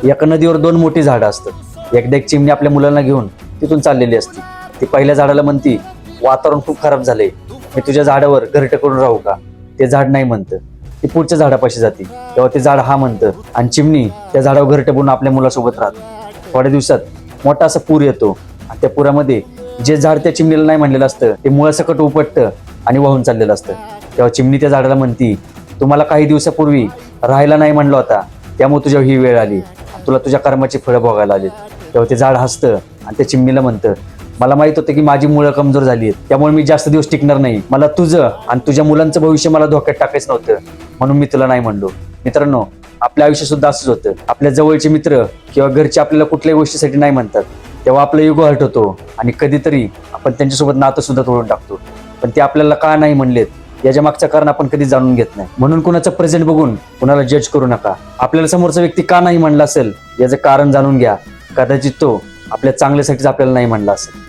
एका नदीवर दोन मोठी झाडं असतात. एकदा एक चिमणी आपल्या मुलांना घेऊन तिथून चाललेली असते. ती पहिल्या झाडाला म्हणती, वातावरण खूप खराब झालंय, मी तुझ्या झाडावर घरटं करून राहू का? ते झाड नाही म्हणतं. ती पुढच्या झाडापाशी जाते, तेव्हा ते झाड हा म्हणतं आणि चिमणी त्या झाडावर घरटं बनवून आपल्या मुलासोबत राहते. थोड्या दिवसात मोठा असा पूर येतो आणि त्या पुरामध्ये जे झाड त्या चिमणीला नाही म्हणलेलं असतं ते मुळासकट उपटतं आणि वाहून चाललेलं असतं. तेव्हा चिमणी त्या झाडाला म्हणती, तुम्हाला काही दिवसापूर्वी राहायला नाही म्हणलं होता, त्यामुळे तुझ्या ही वेळ आली, तुला तुझ्या कर्माची फळं भोगायला आली. तेव्हा ते झाड हसतं आणि त्या चिमणीला म्हणतं, मला माहित होतं की माझी मुळं कमजोर झाली आहेत, त्यामुळे मी जास्त दिवस टिकणार नाही. मला तुझं आणि तुझ्या मुलांचं भविष्य मला धोक्यात टाकायचं नव्हतं, म्हणून मी तुला नाही म्हणलो. मित्रांनो, आपलं आयुष्य सुद्धा असंच होतं. आपल्या जवळचे मित्र किंवा घरचे आपल्याला कुठल्याही गोष्टीसाठी नाही म्हणतात, तेव्हा आपला इगो हर्ट होतो आणि कधीतरी आपण त्यांच्यासोबत नातं सुद्धा तोडून टाकतो. पण ते आपल्याला का नाही म्हणलेत याच्या मागचं कारण आपण कधी जाणून घेत नाही. म्हणून कुणाचं प्रेझेंट बघून कुणाला जज करू नका. आपल्याला समोरचा व्यक्ती का नाही म्हणला असेल याचं कारण जाणून घ्या. कदाचित तो आपल्या चांगल्यासाठीच आपल्याला नाही म्हणला असेल.